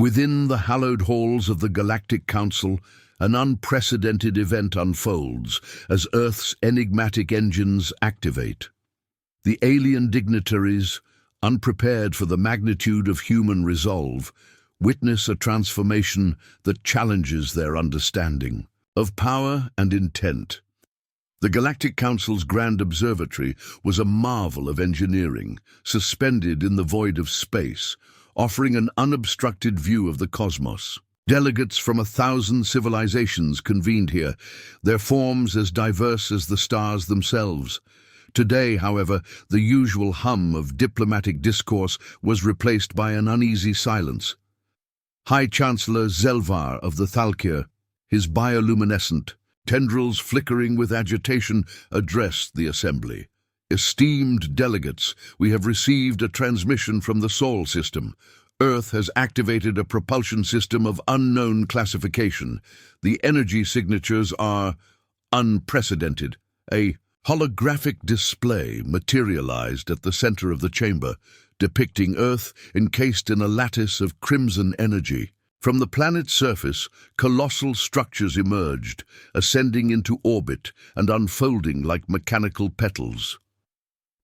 Within the hallowed halls of the Galactic Council, an unprecedented event unfolds as Earth's enigmatic engines activate. The alien dignitaries, unprepared for the magnitude of human resolve, witness a transformation that challenges their understanding of power and intent. The Galactic Council's Grand Observatory was a marvel of engineering, suspended in the void of space, offering an unobstructed view of the cosmos. Delegates from 1,000 civilizations convened here, their forms as diverse as the stars themselves. Today, however, the usual hum of diplomatic discourse was replaced by an uneasy silence. High Chancellor Zelvar of the Thalkir, his bioluminescent tendrils flickering with agitation, addressed the assembly. Esteemed delegates, we have received a transmission from the Sol system. Earth has activated a propulsion system of unknown classification. The energy signatures are unprecedented. A holographic display materialized at the center of the chamber, depicting Earth encased in a lattice of crimson energy. From the planet's surface, colossal structures emerged, ascending into orbit and unfolding like mechanical petals.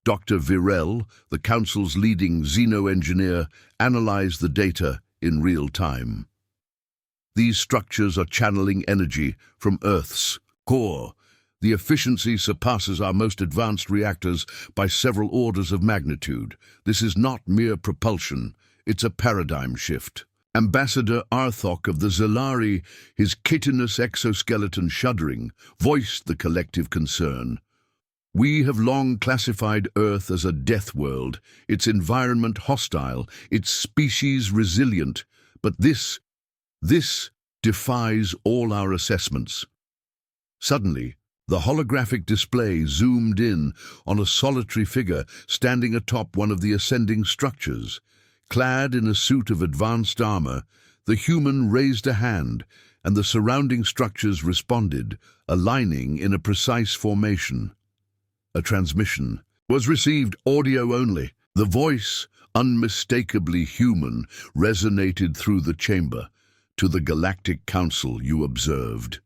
Dr. Virel, the Council's leading xeno-engineer, analyzed the data in real time. These structures are channeling energy from Earth's core. The efficiency surpasses our most advanced reactors by several orders of magnitude. This is not mere propulsion, it's a paradigm shift. Ambassador Arthok of the Zellari, his chitinous exoskeleton shuddering, voiced the collective concern. We have long classified Earth as a death world, its environment hostile, its species resilient, but this defies all our assessments. Suddenly, the holographic display zoomed in on a solitary figure standing atop one of the ascending structures. Clad in a suit of advanced armor, the human raised a hand, and the surrounding structures responded, aligning in a precise formation. A transmission was received audio only. The voice, unmistakably human, resonated through the chamber. To the Galactic Council you observed.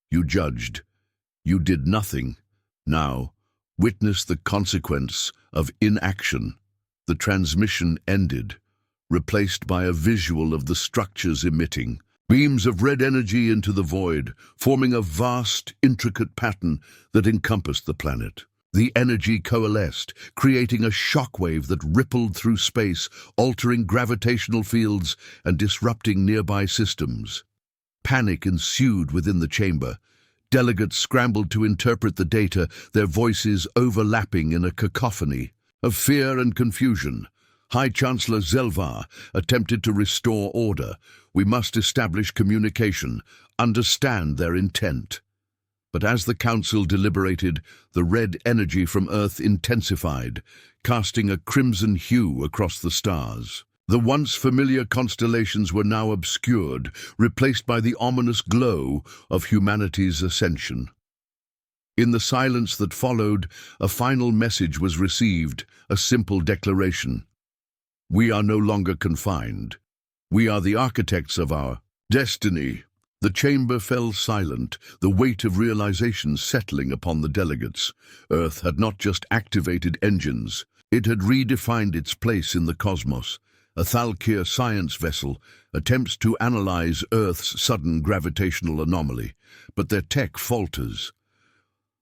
You judged. You did nothing. Now, witness the consequence of inaction. The transmission ended, replaced by a visual of the structures emitting beams of red energy into the void, forming a vast, intricate pattern that encompassed the planet. The energy coalesced, creating a shockwave that rippled through space, altering gravitational fields and disrupting nearby systems. Panic ensued within the chamber. Delegates scrambled to interpret the data, their voices overlapping in a cacophony of fear and confusion. High Chancellor Zelvar attempted to restore order. We must establish communication, understand their intent. But as the Council deliberated, the red energy from Earth intensified, casting a crimson hue across the stars. The once familiar constellations were now obscured, replaced by the ominous glow of humanity's ascension. In the silence that followed, a final message was received, a simple declaration. We are no longer confined. We are the architects of our destiny. The chamber fell silent, the weight of realization settling upon the delegates. Earth had not just activated engines, it had redefined its place in the cosmos. A Thalkir science vessel attempts to analyze Earth's sudden gravitational anomaly, but their tech falters.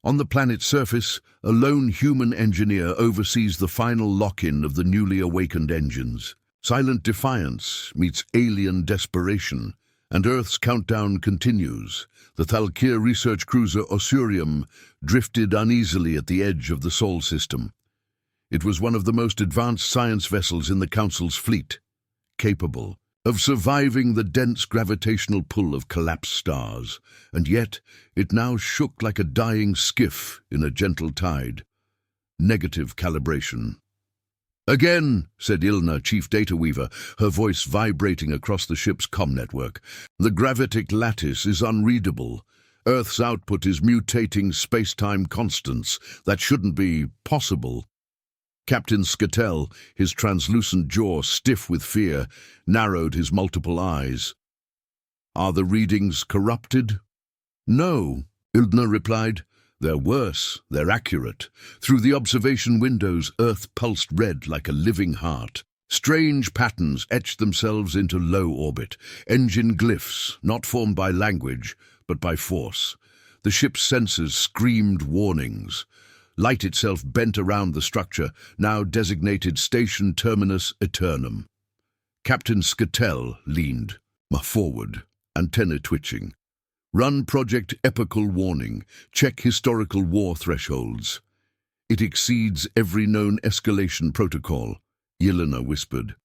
On the planet's surface, a lone human engineer oversees the final lock-in of the newly awakened engines. Silent defiance meets alien desperation, and Earth's countdown continues. The Thalkir research cruiser Osurium drifted uneasily at the edge of the Sol system. It was one of the most advanced science vessels in the Council's fleet, capable of surviving the dense gravitational pull of collapsed stars, and yet it now shook like a dying skiff in a gentle tide. Negative calibration. Again, said Ilna, Chief Data Weaver, her voice vibrating across the ship's comm network. The gravitic lattice is unreadable. Earth's output is mutating space-time constants. That shouldn't be possible. Captain Skatel, his translucent jaw stiff with fear, narrowed his multiple eyes. "Are the readings corrupted?" "No," Ildner replied. "They're worse, they're accurate. Through the observation windows, Earth pulsed red like a living heart. Strange patterns etched themselves into low orbit, engine glyphs, not formed by language, but by force. The ship's sensors screamed warnings. Light itself bent around the structure, now designated Station Terminus Aeternum. Captain Skatel leaned forward, antenna twitching. "Run Project Epical Warning. Check historical war thresholds." "It exceeds every known escalation protocol," Yelena whispered.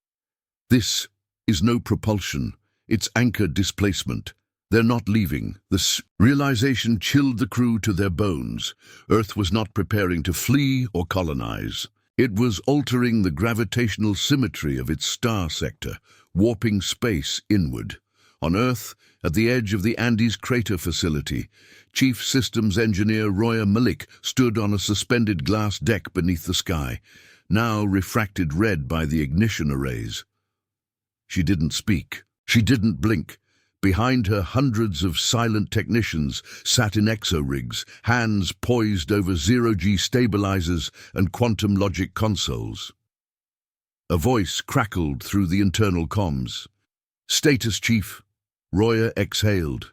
"This is no propulsion. It's anchor displacement. They're not leaving." This realization chilled the crew to their bones. Earth was not preparing to flee or colonize. It was altering the gravitational symmetry of its star sector, warping space inward. On Earth, at the edge of the Andes crater facility, Chief Systems Engineer Roya Malik stood on a suspended glass deck beneath the sky, now refracted red by the ignition arrays. She didn't speak. She didn't blink. Behind her, hundreds of silent technicians sat in exo-rigs, hands poised over zero-G stabilizers and quantum logic consoles. A voice crackled through the internal comms. "Status, Chief." Roya exhaled.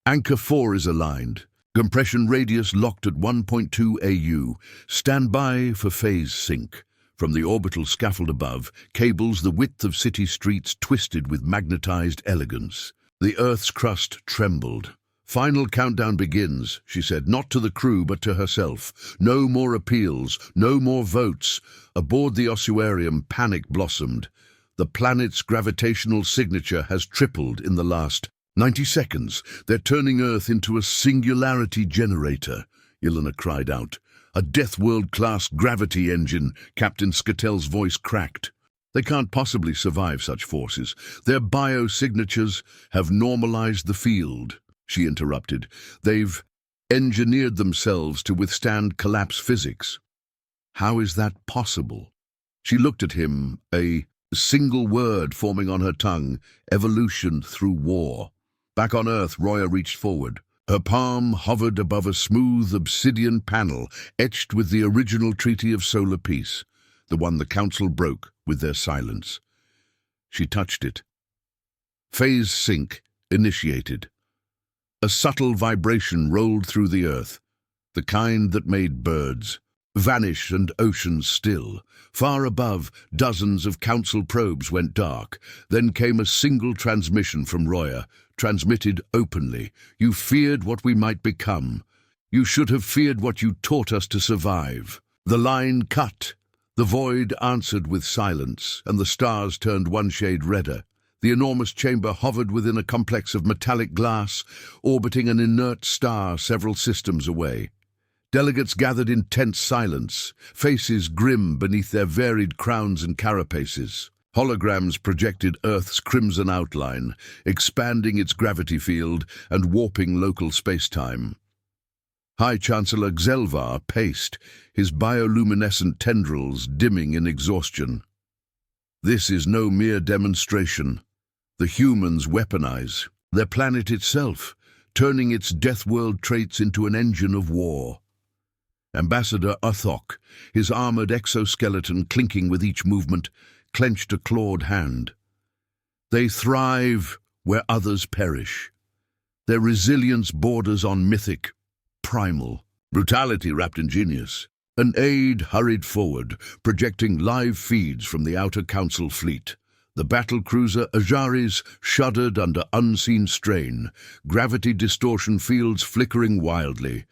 "Anchor 4 is aligned. Compression radius locked at 1.2 AU. Stand by for phase sync." From the orbital scaffold above, cables the width of city streets twisted with magnetized elegance. The Earth's crust trembled. "Final countdown begins," she said, not to the crew but to herself. "No more appeals, no more votes." Aboard the ossuarium, panic blossomed. The planet's gravitational signature has tripled in the last 90 seconds. "They're turning Earth into a singularity generator," Yelena cried out. "A Deathworld-Class gravity engine," Captain Skatel's voice cracked. "They can't possibly survive such forces. Their biosignatures have normalized the field," she interrupted. "They've engineered themselves to withstand collapse physics." "How is that possible?" She looked at him, a single word forming on her tongue: evolution through war. Back on Earth, Roya reached forward. Her palm hovered above a smooth obsidian panel etched with the original Treaty of Solar Peace, the one the Council broke with their silence. She touched it. Phase sync initiated. A subtle vibration rolled through the Earth, the kind that made birds vanish and oceans still. Far above, dozens of Council probes went dark. Then came a single transmission from Roya, transmitted openly. "You feared what we might become. You should have feared what you taught us to survive." The line cut. The void answered with silence, and the stars turned one shade redder. The enormous chamber hovered within a complex of metallic glass, orbiting an inert star several systems away. Delegates gathered in tense silence, faces grim beneath their varied crowns and carapaces. Holograms projected Earth's crimson outline, expanding its gravity field and warping local space-time. High Chancellor Xelvar paced, his bioluminescent tendrils dimming in exhaustion. "This is no mere demonstration. The humans weaponize their planet itself, turning its death world traits into an engine of war." Ambassador Uthok, his armored exoskeleton clinking with each movement, clenched a clawed hand. "They thrive where others perish. Their resilience borders on mythic, primal brutality wrapped in genius." An aide hurried forward, projecting live feeds from the Outer Council fleet. The battlecruiser Ajaris shuddered under unseen strain, gravity distortion fields flickering wildly.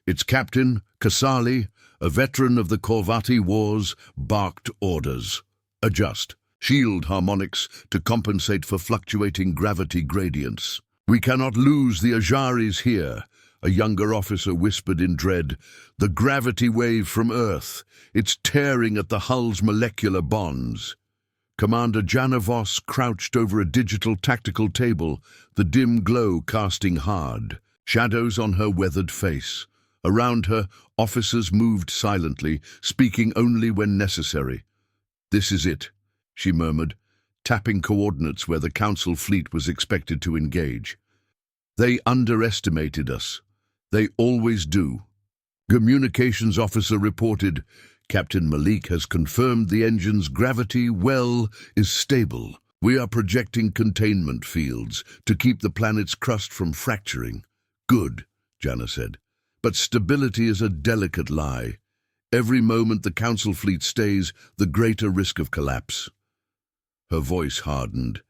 Its captain, Kasali, a veteran of the Corvati Wars, barked orders. "Adjust. Shield harmonics to compensate for fluctuating gravity gradients." "We cannot lose the Ajaris here," a younger officer whispered in dread. "The gravity wave from Earth. It's tearing at the hull's molecular bonds." Commander Janavos crouched over a digital tactical table, the dim glow casting hard shadows on her weathered face. Around her, officers moved silently, speaking only when necessary. "This is it," she murmured, tapping coordinates where the Council fleet was expected to engage. "They underestimated us. They always do." Communications officer reported, "Captain Malik has confirmed the engine's gravity well is stable. We are projecting containment fields to keep the planet's crust from fracturing." "Good," Jana said. "But stability is a delicate lie. Every moment the Council fleet stays, the greater risk of collapse." Her voice hardened.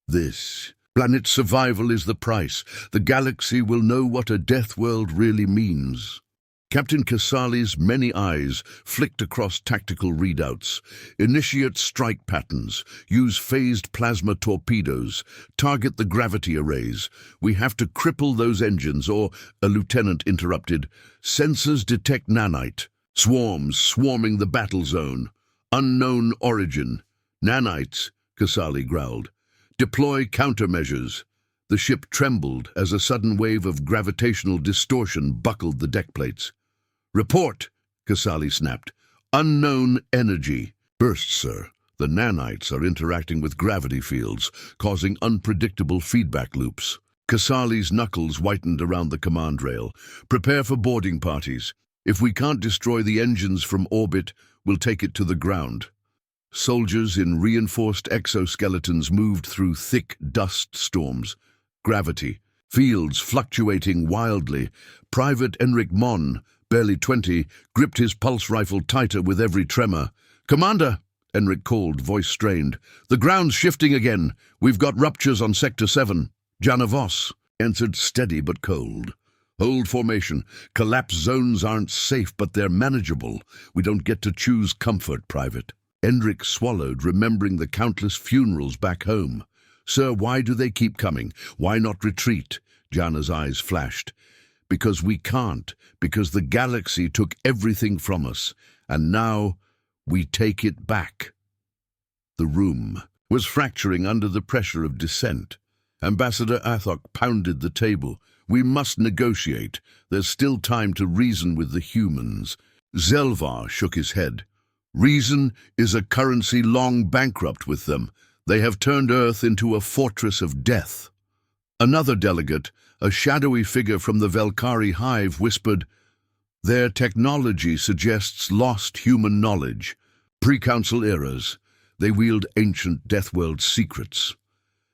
"This planet's survival is the price. The galaxy will know what a death world really means." Captain Kasali's many eyes flicked across tactical readouts. "Initiate strike patterns. Use phased plasma torpedoes. Target the gravity arrays. We have to cripple those engines, or," a lieutenant interrupted, "sensors detect nanite. Swarms swarming the battle zone. Unknown origin." "Nanites," Kasali growled. "Deploy countermeasures." The ship trembled as a sudden wave of gravitational distortion buckled the deck plates. "Report," Kasali snapped. "Unknown energy." "Burst, sir. The nanites are interacting with gravity fields, causing unpredictable feedback loops." Kasali's knuckles whitened around the command rail. "Prepare for boarding parties. If we can't destroy the engines from orbit, we'll take it to the ground." Soldiers in reinforced exoskeletons moved through thick dust storms. Gravity. Fields fluctuating wildly. Private Enric Mon, barely 20, gripped his pulse rifle tighter with every tremor. "Commander," Enric called, voice strained. "The ground's shifting again. We've got ruptures on Sector 7. Jana Voss answered, steady but cold. "Hold formation. Collapse zones aren't safe, but they're manageable. We don't get to choose comfort, Private." Enric swallowed, remembering the countless funerals back home. "Sir, why do they keep coming? Why not retreat?" Jana's eyes flashed. "Because we can't. Because the galaxy took everything from us. And now we take it back." The room was fracturing under the pressure of dissent. Ambassador Athok pounded the table. "We must negotiate. There's still time to reason with the humans." Zelvar shook his head. "Reason is a currency long bankrupt with them. They have turned Earth into a fortress of death." Another delegate, a shadowy figure from the Velkari hive, whispered, "Their technology suggests lost human knowledge. Pre-council eras. They wield ancient Deathworld secrets."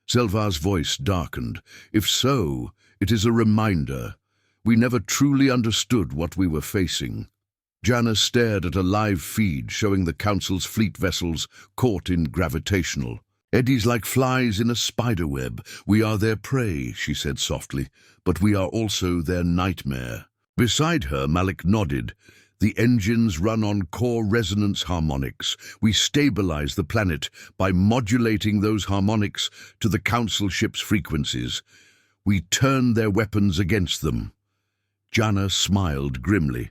Zelvar's voice darkened. "If so, it is a reminder. We never truly understood what we were facing." Jana stared at a live feed showing the Council's fleet vessels caught in gravitational. "Eddies like flies in a spider web. We are their prey," she said softly, "but we are also their nightmare." Beside her, Malik nodded. "The engines run on core resonance harmonics. We stabilize the planet by modulating those harmonics to the Council ship's frequencies. We turn their weapons against them." Jana smiled grimly.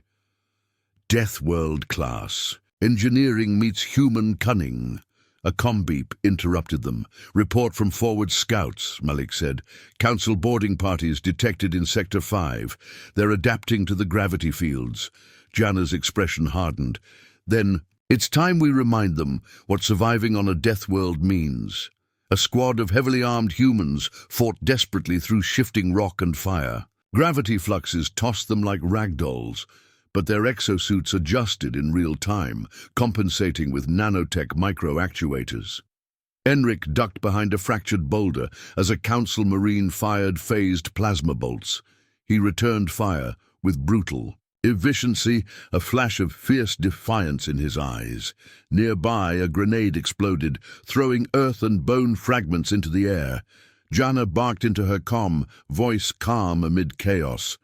"Deathworld-Class. Engineering meets human cunning." A comm-beep interrupted them. "Report from forward scouts," Malik said. "Council boarding parties detected in Sector 5. They're adapting to the gravity fields." Jana's expression hardened. "Then, it's time we remind them what surviving on a death world means." A squad of heavily armed humans fought desperately through shifting rock and fire. Gravity fluxes tossed them like ragdolls, but their exosuits adjusted in real time, compensating with nanotech micro-actuators. Enric ducked behind a fractured boulder as a Council Marine fired phased plasma bolts. He returned fire with brutal efficiency, a flash of fierce defiance in his eyes. Nearby, a grenade exploded, throwing earth and bone fragments into the air. Jana barked into her comm, voice calm amid chaos.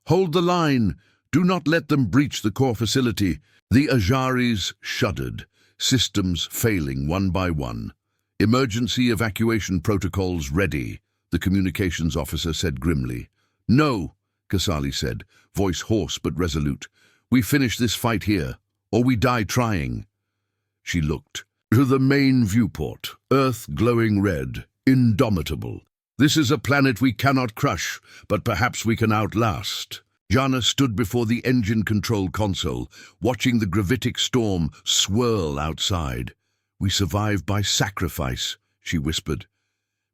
"Hold the line! Do not let them breach the core facility." The Ajaris shuddered, systems failing one by one. "Emergency evacuation protocols ready," the communications officer said grimly. "No," Kasali said, voice hoarse but resolute. "We finish this fight here, or we die trying." She looked to the main viewport, Earth glowing red, indomitable. "This is a planet we cannot crush, but perhaps we can outlast." Jana stood before the engine control console, watching the gravitic storm swirl outside. "We survive by sacrifice," she whispered.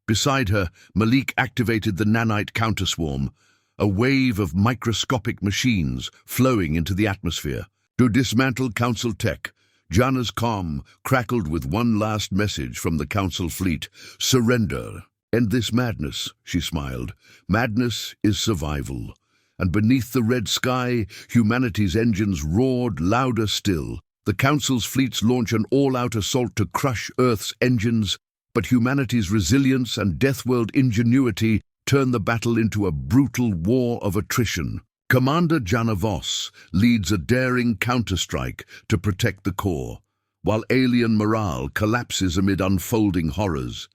Beside her, Malik activated the nanite counterswarm, a wave of microscopic machines flowing into the atmosphere. To dismantle Council tech, Jana's comm crackled with one last message from the Council fleet: "Surrender. End this madness," she smiled. "Madness is survival." And beneath the red sky, humanity's engines roared louder still. The Council's fleets launch an all-out assault to crush Earth's engines, but humanity's resilience and Deathworld ingenuity turn the battle into a brutal war of attrition. Commander Jana Voss leads a daring counterstrike to protect the core, while alien morale collapses amid unfolding horrors.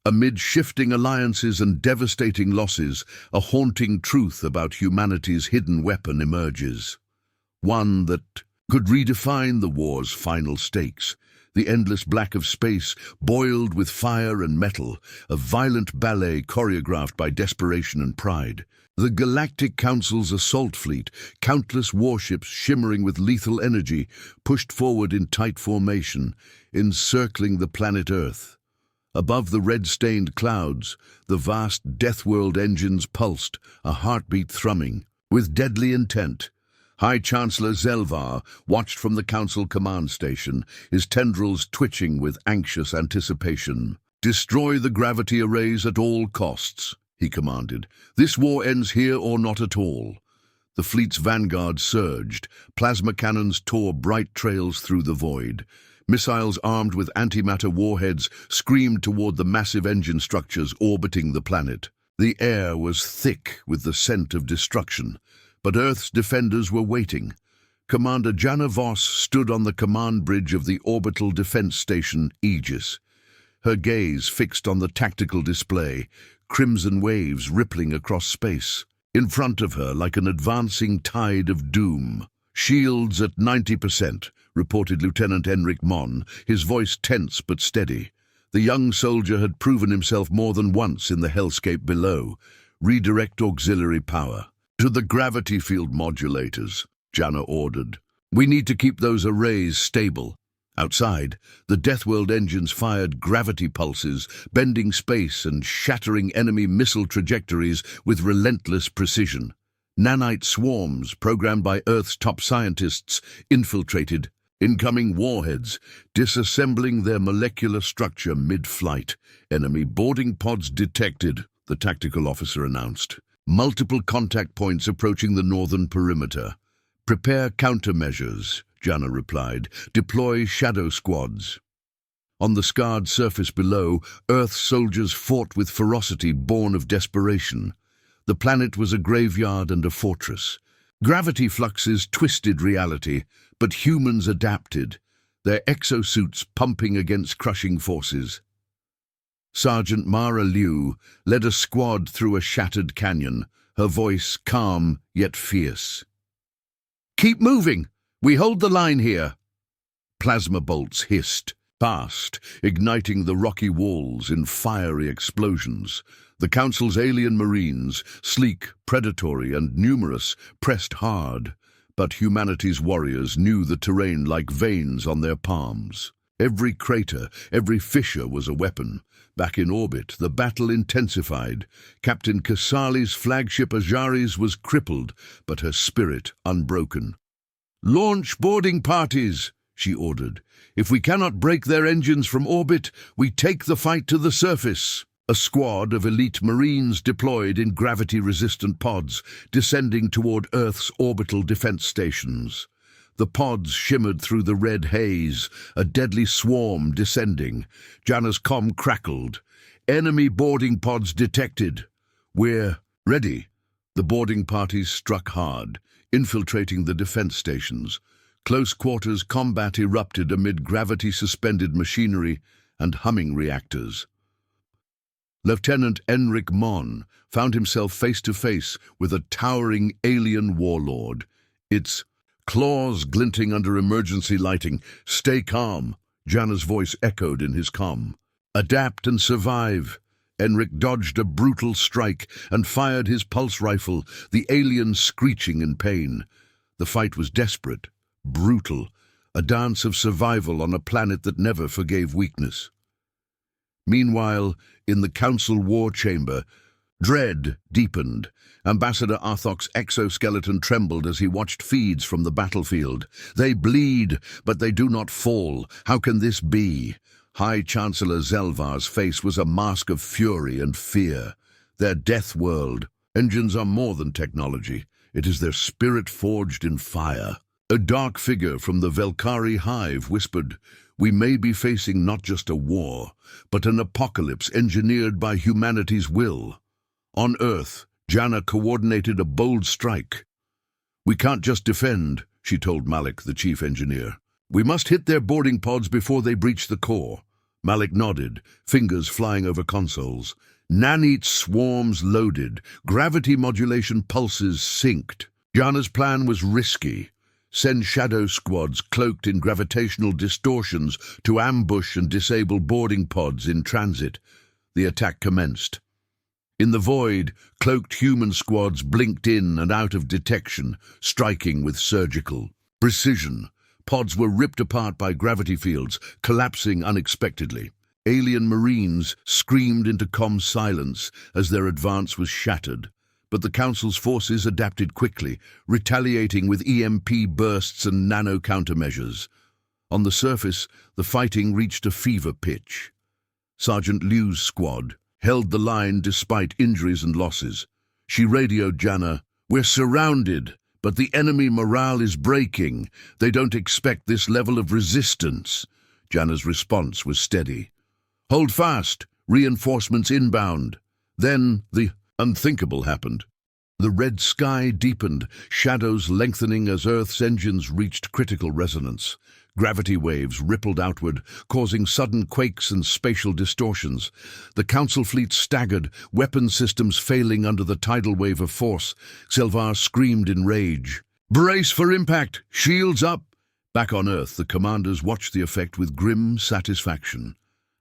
Amid shifting alliances and devastating losses, a haunting truth about humanity's hidden weapon emerges. One that could redefine the war's final stakes. The endless black of space, boiled with fire and metal, a violent ballet choreographed by desperation and pride. The Galactic Council's assault fleet, countless warships shimmering with lethal energy, pushed forward in tight formation, encircling the planet Earth. Above the red-stained clouds, the vast Deathworld engines pulsed, a heartbeat thrumming. With deadly intent, High Chancellor Zelvar watched from the Council command station, his tendrils twitching with anxious anticipation. "Destroy the gravity arrays at all costs," he commanded. "This war ends here or not at all." The fleet's vanguard surged. Plasma cannons tore bright trails through the void. Missiles armed with antimatter warheads screamed toward the massive engine structures orbiting the planet. The air was thick with the scent of destruction, but Earth's defenders were waiting. Commander Jana Voss stood on the command bridge of the orbital defense station Aegis, her gaze fixed on the tactical display, crimson waves rippling across space. In front of her, like an advancing tide of doom. "Shields at 90%, reported Lieutenant Enric Mon, his voice tense but steady. The young soldier had proven himself more than once in the hellscape below. "Redirect auxiliary power. To the gravity field modulators," Jana ordered. "We need to keep those arrays stable." Outside, the Deathworld engines fired gravity pulses, bending space and shattering enemy missile trajectories with relentless precision. Nanite swarms, programmed by Earth's top scientists, infiltrated. Incoming warheads, disassembling their molecular structure mid-flight. "Enemy boarding pods detected," the tactical officer announced. "Multiple contact points approaching the northern perimeter." "Prepare countermeasures," Jana replied. "Deploy shadow squads." On the scarred surface below, Earth's soldiers fought with ferocity born of desperation. The planet was a graveyard and a fortress. Gravity fluxes twisted reality, but humans adapted, their exosuits pumping against crushing forces. Sergeant Mara Liu led a squad through a shattered canyon, her voice calm yet fierce. "Keep moving! We hold the line here!" Plasma bolts hissed past, igniting the rocky walls in fiery explosions. The Council's alien marines, sleek, predatory, and numerous, pressed hard, but humanity's warriors knew the terrain like veins on their palms. Every crater, every fissure was a weapon. Back in orbit, the battle intensified. Captain Kasali's flagship Ajaris was crippled, but her spirit unbroken. "Launch boarding parties," she ordered. "If we cannot break their engines from orbit, we take the fight to the surface." A squad of elite marines deployed in gravity-resistant pods, descending toward Earth's orbital defense stations. The pods shimmered through the red haze, a deadly swarm descending. Jana's comm crackled. "Enemy boarding pods detected." "We're ready." The boarding parties struck hard, infiltrating the defense stations. Close quarters combat erupted amid gravity-suspended machinery and humming reactors. Lieutenant Enric Mon found himself face-to-face with a towering alien warlord. Its claws glinting under emergency lighting. "Stay calm," Jana's voice echoed in his comm. "Adapt and survive. Enric dodged a brutal strike and fired his pulse rifle, the alien screeching in pain. The fight was desperate, brutal, a dance of survival on a planet that never forgave weakness. Meanwhile, in the Council war chamber, dread deepened. Ambassador Arthok's exoskeleton trembled as he watched feeds from the battlefield. They bleed, but they do not fall. How can this be? High Chancellor Zelvar's face was a mask of fury and fear. Their death world. Engines are more than technology. It is their spirit forged in fire. A dark figure from the Velkari hive whispered, "We may be facing not just a war, but an apocalypse engineered by humanity's will." On Earth, Jana coordinated a bold strike. "We can't just defend," she told Malik, the chief engineer. "We must hit their boarding pods before they breach the core." Malik nodded, fingers flying over consoles. Nanite swarms loaded, gravity modulation pulses synced. Jana's plan was risky. Send shadow squads cloaked in gravitational distortions to ambush and disable boarding pods in transit. The attack commenced. In the void, cloaked human squads blinked in and out of detection, striking with surgical precision. Pods were ripped apart by gravity fields, collapsing unexpectedly. Alien Marines screamed into comm silence as their advance was shattered. But the Council's forces adapted quickly, retaliating with EMP bursts and nano-countermeasures. On the surface, the fighting reached a fever pitch. Sergeant Liu's squad held the line despite injuries and losses. She radioed Jana, "We're surrounded, but the enemy morale is breaking. They don't expect this level of resistance." Jana's response was steady. "Hold fast, reinforcements inbound." Then the unthinkable happened. The red sky deepened, shadows lengthening as Earth's engines reached critical resonance. Gravity waves rippled outward, causing sudden quakes and spatial distortions. The Council fleet staggered, weapon systems failing under the tidal wave of force. Zelvar screamed in rage. "Brace for impact! Shields up!" Back on Earth, the commanders watched the effect with grim satisfaction.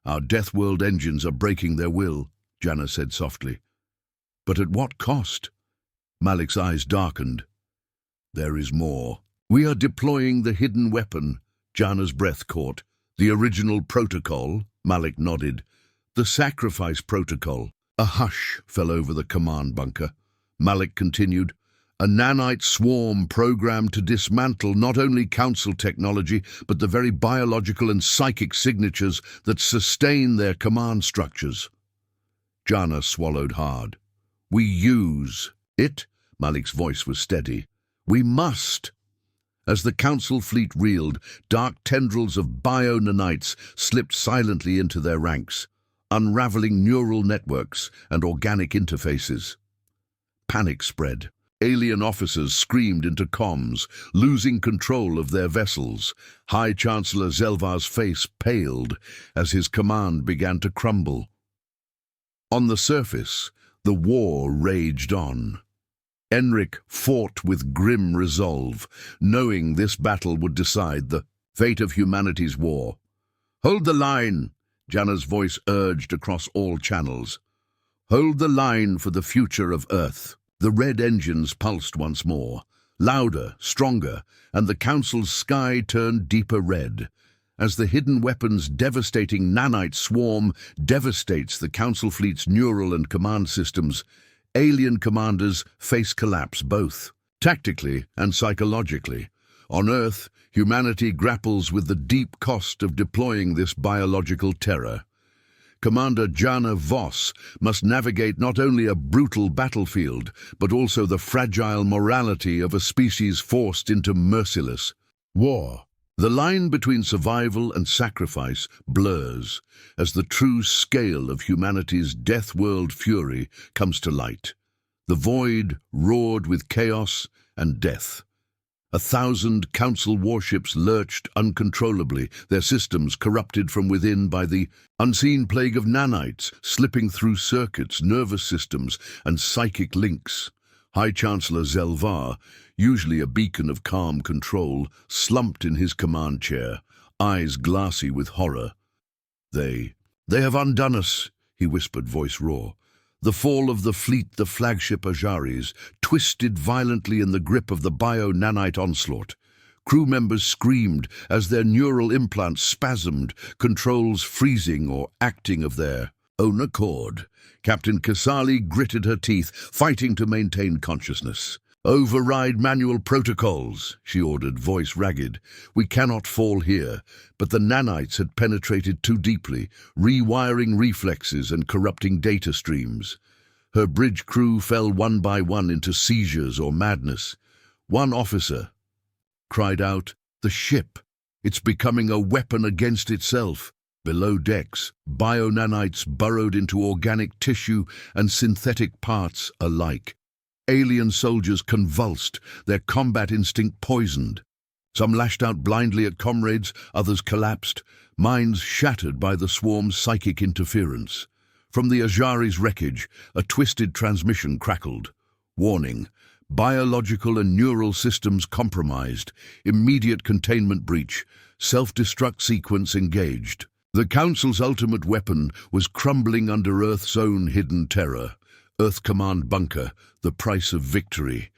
"Our Deathworld engines are breaking their will," Jana said softly. "But at what cost?" Malik's eyes darkened. "There is more. We are deploying the hidden weapon." Jana's breath caught. "The original protocol?" Malik nodded. "The sacrifice protocol." A hush fell over the command bunker. Malik continued. "A nanite swarm programmed to dismantle not only Council technology, but the very biological and psychic signatures that sustain their command structures." Jana swallowed hard. "We use it?" Malik's voice was steady. "We must." As the Council fleet reeled, dark tendrils of bio-nanites slipped silently into their ranks, unraveling neural networks and organic interfaces. Panic spread. Alien officers screamed into comms, losing control of their vessels. High Chancellor Zelvar's face paled as his command began to crumble. On the surface, the war raged on. Enric fought with grim resolve, knowing this battle would decide the fate of humanity's war. "Hold the line," Jana's voice urged across all channels. "Hold the line for the future of Earth." The red engines pulsed once more, louder, stronger, and the Council's sky turned deeper red. As the hidden weapon's devastating nanite swarm devastates the Council fleet's neural and command systems, alien commanders face collapse both, tactically and psychologically. On Earth, humanity grapples with the deep cost of deploying this biological terror. Commander Jana Voss must navigate not only a brutal battlefield, but also the fragile morality of a species forced into merciless war. The line between survival and sacrifice blurs as the true scale of humanity's death world fury comes to light. The void roared with chaos and death. 1,000 Council warships lurched uncontrollably, their systems corrupted from within by the unseen plague of nanites, slipping through circuits, nervous systems, and psychic links. High Chancellor Zelvar, usually a beacon of calm control, slumped in his command chair, eyes glassy with horror. They have undone us," he whispered, voice raw. The fall of the fleet, the flagship Ajaris, twisted violently in the grip of the bio-nanite onslaught. Crew members screamed as their neural implants spasmed, controls freezing or acting of their own accord. Captain Kasali gritted her teeth, fighting to maintain consciousness. "Override manual protocols," she ordered, voice ragged. "We cannot fall here." But the nanites had penetrated too deeply, rewiring reflexes and corrupting data streams. Her bridge crew fell one by one into seizures or madness. One officer cried out, "The ship! It's becoming a weapon against itself." Below decks, bio-nanites burrowed into organic tissue and synthetic parts alike. Alien soldiers convulsed, their combat instinct poisoned. Some lashed out blindly at comrades, others collapsed, minds shattered by the swarm's psychic interference. From the Ajari's wreckage, a twisted transmission crackled. Warning: biological and neural systems compromised. Immediate containment breach. Self-destruct sequence engaged. The Council's ultimate weapon was crumbling under Earth's own hidden terror. Earth Command Bunker, the price of victory.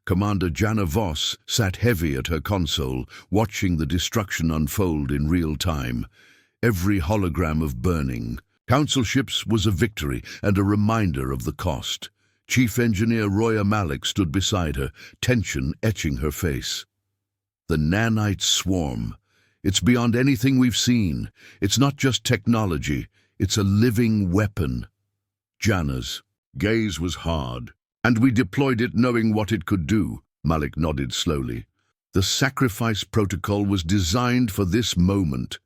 Commander Jana Voss sat heavy at her console, watching the destruction unfold in real time. Every hologram of burning. Council ships was a victory and a reminder of the cost. Chief Engineer Roya Malik stood beside her, tension etching her face. The nanite swarm. It's beyond anything we've seen. It's not just technology, it's a living weapon. Jana's gaze was hard. "And we deployed it knowing what it could do," Malik nodded slowly. "The sacrifice protocol was designed for this moment."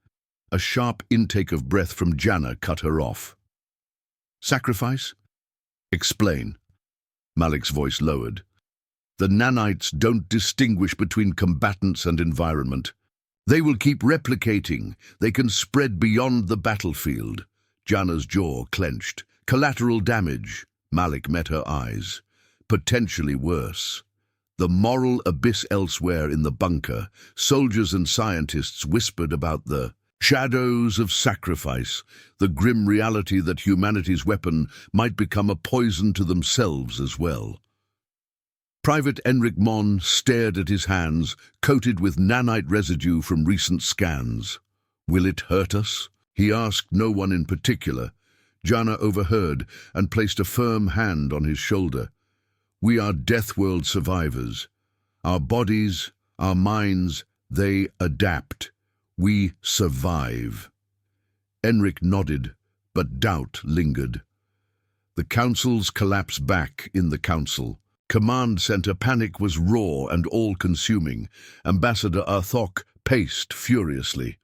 A sharp intake of breath from Jana cut her off. "Sacrifice? Explain." Malik's voice lowered. "The nanites don't distinguish between combatants and environment. They will keep replicating. They can spread beyond the battlefield." Jana's jaw clenched. "Collateral damage." Malik met her eyes. "Potentially worse." The moral abyss elsewhere in the bunker, soldiers and scientists whispered about the shadows of sacrifice, the grim reality that humanity's weapon might become a poison to themselves as well. Private Enric Mon stared at his hands, coated with nanite residue from recent scans. "Will it hurt us?" he asked no one in particular. Jana overheard and placed a firm hand on his shoulder. "We are Deathworld survivors. Our bodies, our minds, they adapt. We survive." Enric nodded, but doubt lingered. The Council's collapse back in the Council. Command Center panic was raw and all-consuming. Ambassador Arthok paced furiously.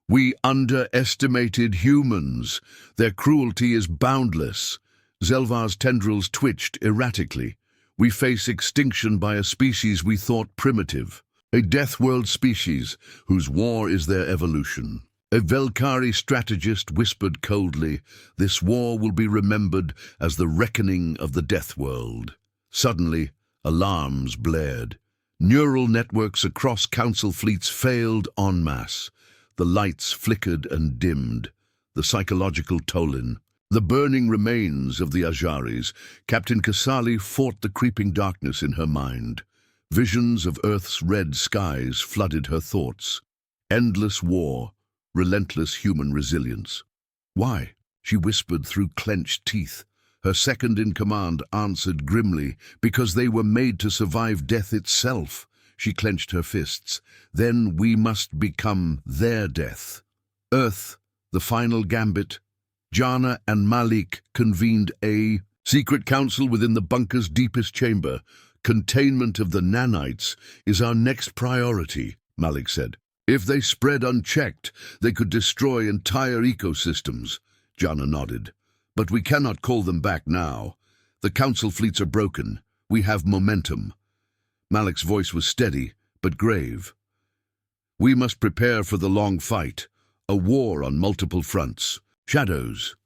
"We underestimated humans. Their cruelty is boundless." Zelvar's tendrils twitched erratically. "We face extinction by a species we thought primitive. A Deathworld species whose war is their evolution." A Velkari strategist whispered coldly, "This war will be remembered as the reckoning of the Deathworld." Suddenly, alarms blared. Neural networks across Council fleets failed en masse. The lights flickered and dimmed. The psychological toll-in. The burning remains of the Ajaris. Captain Kasali fought the creeping darkness in her mind. Visions of Earth's red skies flooded her thoughts. Endless war, relentless human resilience. "Why?" she whispered through clenched teeth. Her second-in-command answered grimly, "Because they were made to survive death itself." She clenched her fists. "Then we must become their death." Earth, the final gambit. Jana and Malik convened a secret council within the bunker's deepest chamber. "Containment of the nanites is our next priority," Malik said. "If they spread unchecked, they could destroy entire ecosystems." Jana nodded. "But we cannot call them back now. The Council fleets are broken. We have momentum." Malik's voice was steady, but grave. "We must prepare for the long fight, a war on multiple fronts. Shadows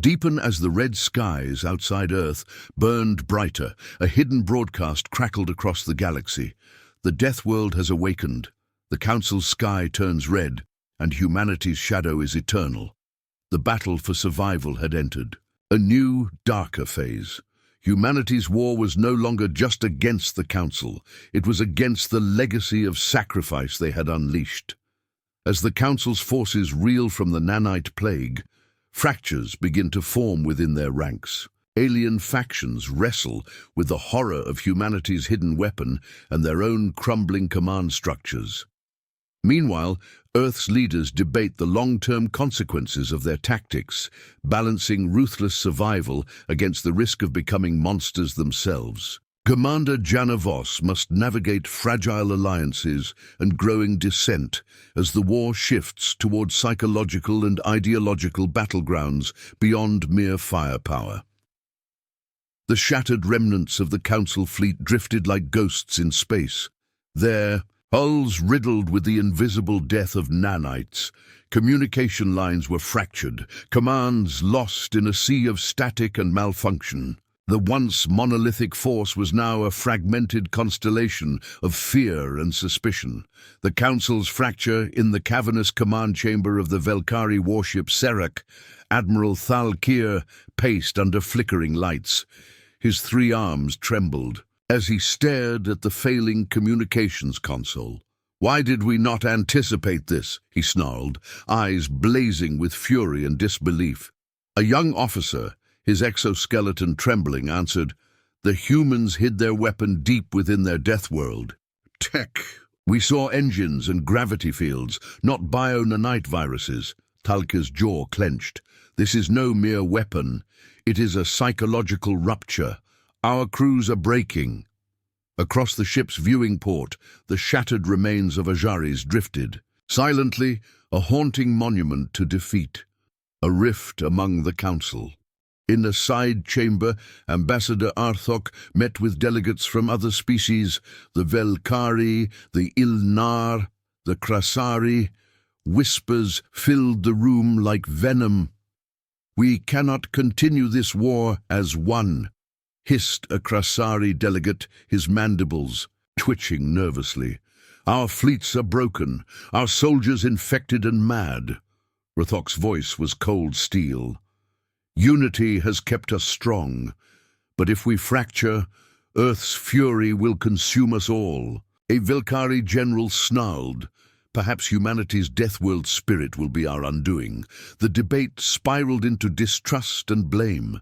deepen as the red skies outside Earth burned brighter. A hidden broadcast crackled across the galaxy. The Death World has awakened. The Council's sky turns red, and humanity's shadow is eternal. The battle for survival had entered. A new, darker phase. Humanity's war was no longer just against the Council. It was against the legacy of sacrifice they had unleashed. As the Council's forces reel from the nanite plague, fractures begin to form within their ranks. Alien factions wrestle with the horror of humanity's hidden weapon and their own crumbling command structures. Meanwhile, Earth's leaders debate the long-term consequences of their tactics, balancing ruthless survival against the risk of becoming monsters themselves. Commander Jana Voss must navigate fragile alliances and growing dissent as the war shifts toward psychological and ideological battlegrounds beyond mere firepower. The shattered remnants of the Council fleet drifted like ghosts in space. Their hulls riddled with the invisible death of nanites, communication lines were fractured, commands lost in a sea of static and malfunction. The once monolithic force was now a fragmented constellation of fear and suspicion. The Council's fracture in the cavernous command chamber of the Velkari warship Serak, Admiral Thalkir paced under flickering lights. His 3 arms trembled as he stared at the failing communications console. "Why did we not anticipate this?" he snarled, eyes blazing with fury and disbelief. A young officer, his exoskeleton trembling, answered, "The humans hid their weapon deep within their death world. Tech. We saw engines and gravity fields, not bio-nanite viruses." Talca's jaw clenched. "This is no mere weapon. It is a psychological rupture. Our crews are breaking." Across the ship's viewing port, the shattered remains of Ajaris drifted. Silently, a haunting monument to defeat. A rift among the Council. In a side chamber, Ambassador Arthok met with delegates from other species, the Velkari, the Ilnar, the Krasari. Whispers filled the room like venom. "We cannot continue this war as one," hissed a Krasari delegate, his mandibles twitching nervously. "Our fleets are broken, our soldiers infected and mad." Rathok's voice was cold steel. "Unity has kept us strong, but if we fracture, Earth's fury will consume us all." A Velkari general snarled. "Perhaps humanity's deathworld spirit will be our undoing." The debate spiraled into distrust and blame.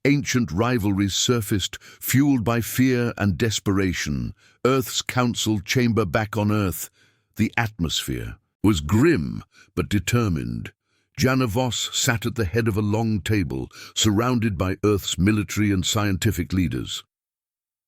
Ancient rivalries surfaced, fueled by fear and desperation. Earth's Council chamber back on Earth. The atmosphere was grim but determined. Jana Voss sat at the head of a long table, surrounded by Earth's military and scientific leaders.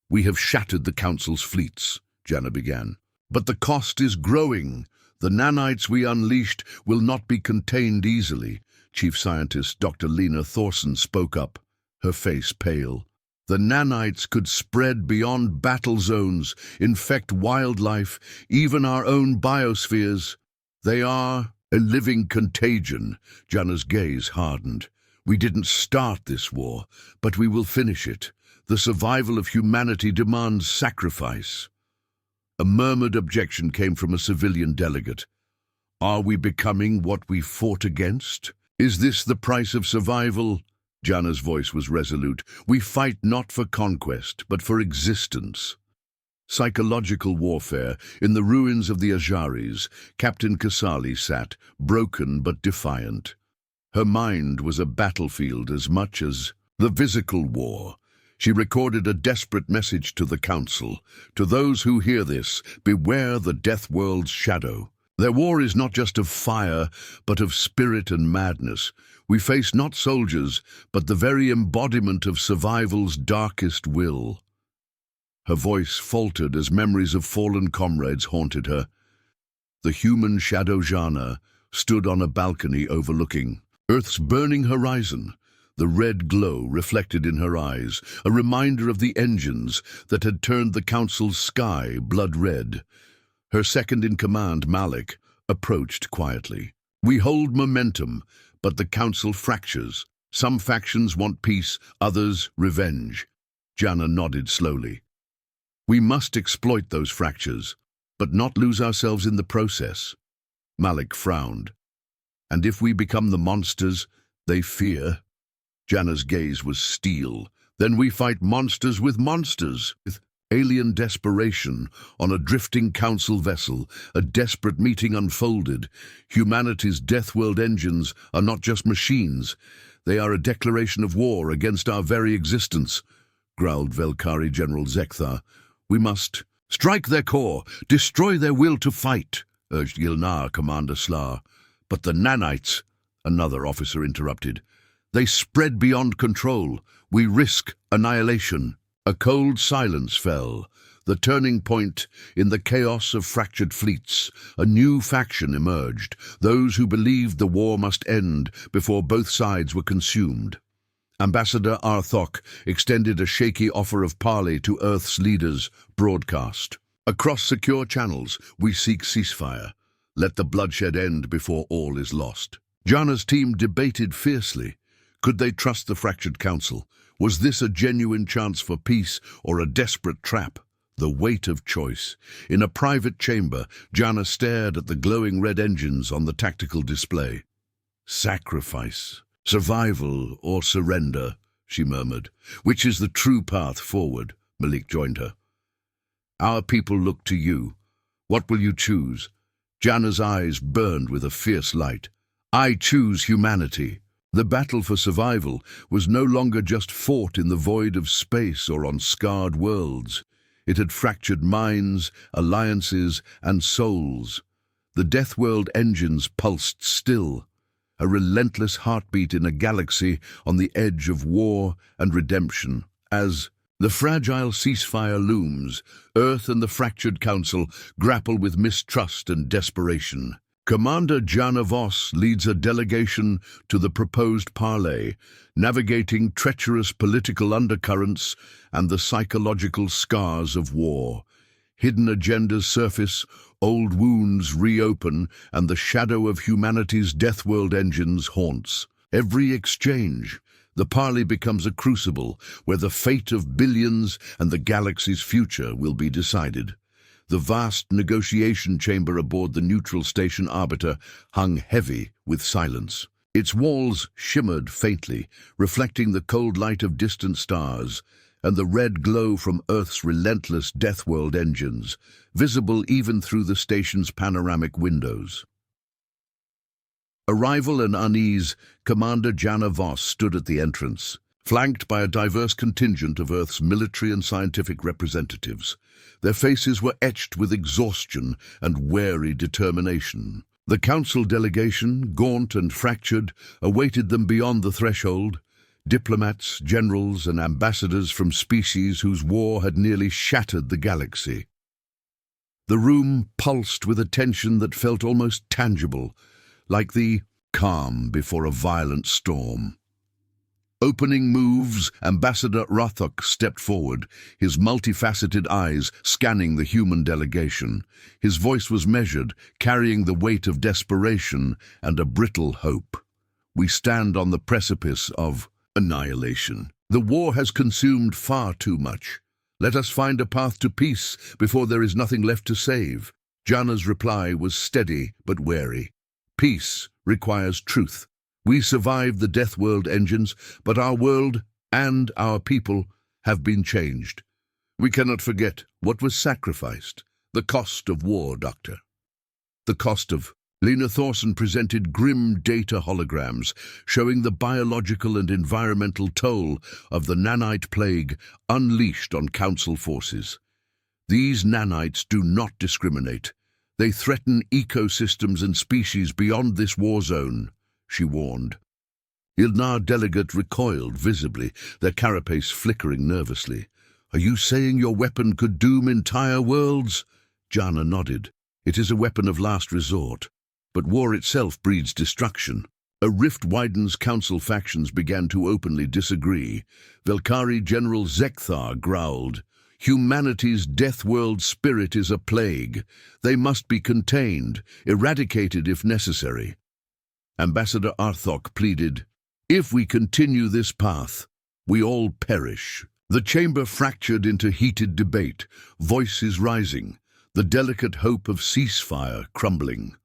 "We have shattered the Council's fleets," Jana began. "But the cost is growing. The nanites we unleashed will not be contained easily." Chief Scientist Dr. Lena Thorson spoke up, her face pale. "The nanites could spread beyond battle zones, infect wildlife, even our own biospheres. They are a living contagion." Jana's gaze hardened. "We didn't start this war, but we will finish it. The survival of humanity demands sacrifice." A murmured objection came from a civilian delegate. "Are we becoming what we fought against? Is this the price of survival?" Jana's voice was resolute. "We fight not for conquest, but for existence." Psychological warfare. In the ruins of the Ajaris, Captain Kasali sat, broken but defiant. Her mind was a battlefield as much as the physical war. She recorded a desperate message to the Council. "To those who hear this, beware the death world's shadow. Their war is not just of fire, but of spirit and madness. We face not soldiers, but the very embodiment of survival's darkest will." Her voice faltered as memories of fallen comrades haunted her. The human shadow Jana stood on a balcony overlooking Earth's burning horizon. The red glow reflected in her eyes, a reminder of the engines that had turned the Council's sky blood red. Her second-in-command, Malik, approached quietly. "We hold momentum, but the Council fractures. Some factions want peace, others revenge." Jana nodded slowly. "We must exploit those fractures, but not lose ourselves in the process." Malik frowned. And if we become the monsters they fear? Janna's gaze was steel. Then we fight monsters, with alien desperation on a drifting council vessel. A desperate meeting unfolded. Humanity's Deathworld engines are not just machines. They are a declaration of war against our very existence, growled Velkari General Zekthar. We must strike their core, destroy their will to fight, urged Gilnar Commander Slar. But the nanites, another officer interrupted. They spread beyond control. We risk annihilation. A cold silence fell, the turning point in the chaos of fractured fleets. A new faction emerged, those who believed the war must end before both sides were consumed. Ambassador Arthok extended a shaky offer of parley to Earth's leaders, broadcast. Across secure channels, we seek ceasefire. Let the bloodshed end before all is lost. Janna's team debated fiercely. Could they trust the fractured council? Was this a genuine chance for peace or a desperate trap? The weight of choice. In a private chamber, Janna stared at the glowing red engines on the tactical display. Sacrifice, survival or surrender, she murmured. Which is the true path forward? Malik joined her. Our people look to you. What will you choose? Janna's eyes burned with a fierce light. I choose humanity. The battle for survival was no longer just fought in the void of space or on scarred worlds. It had fractured minds, alliances, and souls. The Deathworld engines pulsed still, a relentless heartbeat in a galaxy on the edge of war and redemption. As the fragile ceasefire looms, Earth and the fractured council grapple with mistrust and desperation. Commander Janna Voss leads a delegation to the proposed parley, navigating treacherous political undercurrents and the psychological scars of war. Hidden agendas surface, old wounds reopen, and the shadow of humanity's Deathworld engines haunts. Every exchange, the parley becomes a crucible where the fate of billions and the galaxy's future will be decided. The vast negotiation chamber aboard the neutral station Arbiter hung heavy with silence. Its walls shimmered faintly, reflecting the cold light of distant stars and the red glow from Earth's relentless Deathworld engines, visible even through the station's panoramic windows. Arrival and unease, Commander Janna Voss stood at the entrance, flanked by a diverse contingent of Earth's military and scientific representatives. Their faces were etched with exhaustion and wary determination. The council delegation, gaunt and fractured, awaited them beyond the threshold. Diplomats, generals, and ambassadors from species whose war had nearly shattered the galaxy. The room pulsed with a tension that felt almost tangible, like the calm before a violent storm. Opening moves, Ambassador Arthok stepped forward, his multifaceted eyes scanning the human delegation. His voice was measured, carrying the weight of desperation and a brittle hope. We stand on the precipice of annihilation. The war has consumed far too much. Let us find a path to peace before there is nothing left to save. Janna's reply was steady but wary. Peace requires truth. We survived the Deathworld engines, but our world and our people have been changed. We cannot forget what was sacrificed. The cost of war, Doctor. The cost of... Lena Thorson presented grim data holograms showing the biological and environmental toll of the nanite plague unleashed on Council forces. These nanites do not discriminate. They threaten ecosystems and species beyond this war zone, she warned. Ilnar delegate recoiled visibly, their carapace flickering nervously. Are you saying your weapon could doom entire worlds? Janna nodded. It is a weapon of last resort. But war itself breeds destruction. A rift widens. Council factions began to openly disagree. Velkari General Zekthar growled, Humanity's Deathworld spirit is a plague. They must be contained, eradicated if necessary. Ambassador Arthok pleaded, If we continue this path, we all perish. The chamber fractured into heated debate, voices rising, the delicate hope of ceasefire crumbling.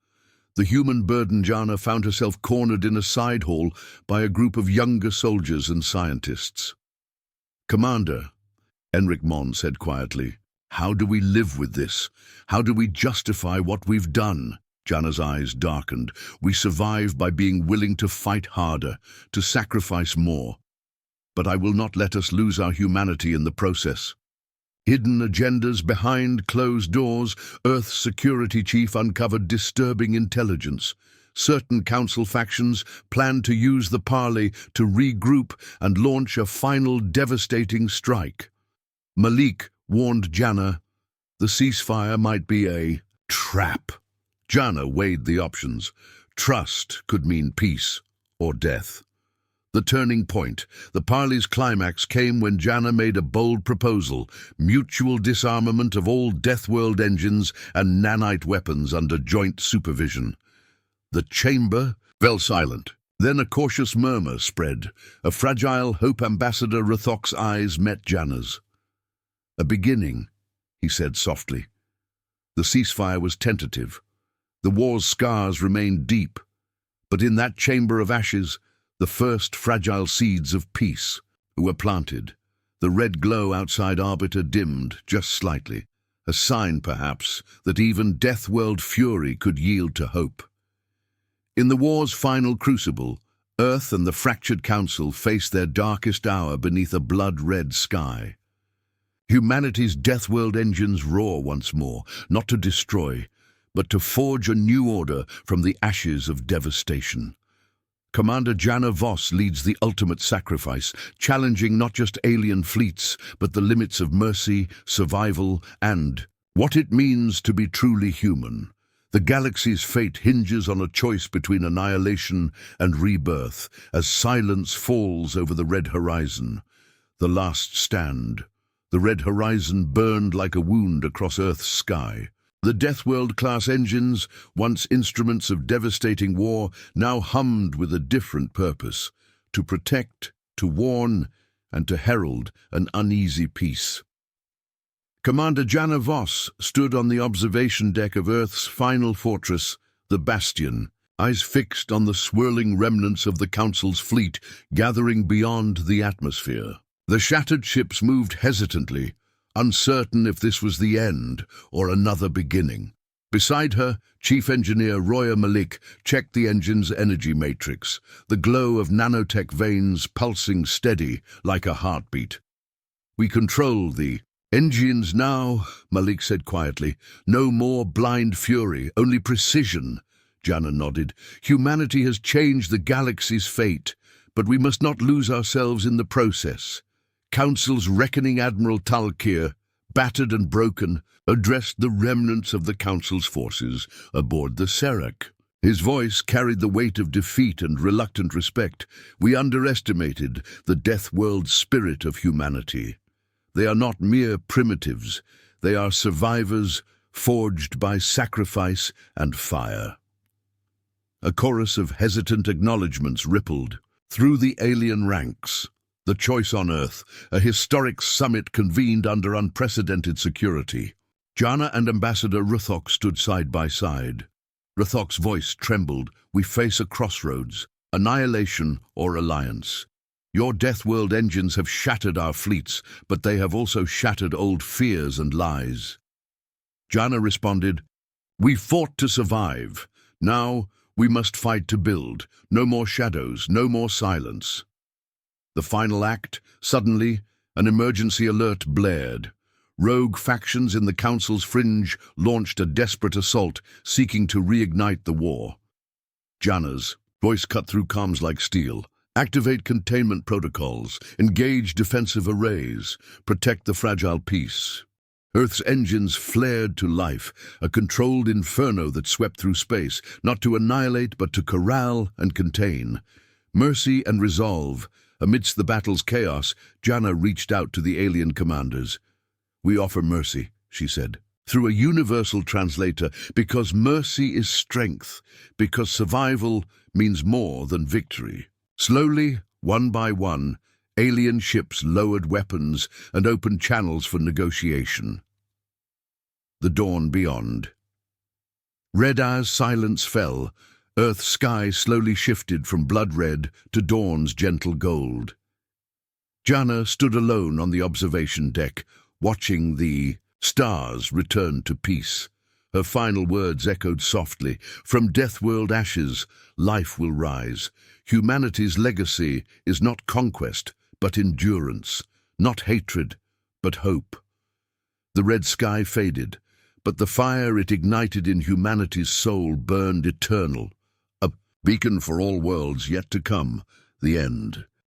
The human-burdened Jana found herself cornered in a side hall by a group of younger soldiers and scientists. "Commander," Enric Mon said quietly, "how do we live with this? How do we justify what we've done?" Jana's eyes darkened. "We survive by being willing to fight harder, to sacrifice more. But I will not let us lose our humanity in the process." Hidden agendas behind closed doors, Earth's security chief uncovered disturbing intelligence. Certain council factions planned to use the parley to regroup and launch a final devastating strike. Malik warned Jana the ceasefire might be a trap. Jana weighed the options. Trust could mean peace or death. The turning point, the parley's climax, came when Jana made a bold proposal: mutual disarmament of all Deathworld engines and nanite weapons under joint supervision. The chamber fell silent. Then a cautious murmur spread. A fragile Hope Ambassador Rathok's eyes met Jana's. "A beginning," he said softly. The ceasefire was tentative. The war's scars remained deep. But in that chamber of ashes, the first fragile seeds of peace were planted. The red glow outside Arbiter dimmed just slightly, a sign, perhaps, that even Deathworld fury could yield to hope. In the war's final crucible, Earth and the fractured Council faced their darkest hour beneath a blood-red sky. Humanity's Deathworld engines roar once more, not to destroy, but to forge a new order from the ashes of devastation. Commander Jana Voss leads the ultimate sacrifice, challenging not just alien fleets, but the limits of mercy, survival, and what it means to be truly human. The galaxy's fate hinges on a choice between annihilation and rebirth, as silence falls over the red horizon. The last stand. The red horizon burned like a wound across Earth's sky. The Deathworld-class engines, once instruments of devastating war, now hummed with a different purpose: to protect, to warn, and to herald an uneasy peace. Commander Jana Voss stood on the observation deck of Earth's final fortress, the Bastion, eyes fixed on the swirling remnants of the Council's fleet gathering beyond the atmosphere. The shattered ships moved hesitantly, uncertain if this was the end or another beginning. Beside her, Chief Engineer Roya Malik checked the engine's energy matrix, the glow of nanotech veins pulsing steady like a heartbeat. "We control the engines now," Malik said quietly. "No more blind fury, only precision." Jana nodded. "Humanity has changed the galaxy's fate, but we must not lose ourselves in the process." Council's reckoning Admiral Talkir, battered and broken, addressed the remnants of the Council's forces aboard the Serac. His voice carried the weight of defeat and reluctant respect. "We underestimated the Deathworld spirit of humanity. They are not mere primitives. They are survivors forged by sacrifice and fire." A chorus of hesitant acknowledgments rippled through the alien ranks. The choice on Earth, a historic summit convened under unprecedented security. Jana and Ambassador Rathok stood side by side. Rathok's voice trembled. "We face a crossroads, annihilation or alliance. Your Deathworld engines have shattered our fleets, but they have also shattered old fears and lies." Jana responded, "We fought to survive. Now we must fight to build. No more shadows, no more silence." The final act, suddenly, an emergency alert blared. Rogue factions in the Council's fringe launched a desperate assault, seeking to reignite the war. Jana's voice cut through comms like steel. "Activate containment protocols, engage defensive arrays, protect the fragile peace." Earth's engines flared to life, a controlled inferno that swept through space, not to annihilate but to corral and contain. Mercy and resolve. Amidst the battle's chaos, Jana reached out to the alien commanders. "We offer mercy," she said, through a universal translator, because mercy is strength, because survival means more than victory. Slowly, one by one, alien ships lowered weapons and opened channels for negotiation. The dawn beyond. Red as silence fell, Earth's sky slowly shifted from blood red to dawn's gentle gold. Jana stood alone on the observation deck, watching the stars return to peace. Her final words echoed softly, "From Deathworld ashes, life will rise. Humanity's legacy is not conquest, but endurance. Not hatred, but hope." The red sky faded, but the fire it ignited in humanity's soul burned eternal. A beacon for all worlds yet to come, the end.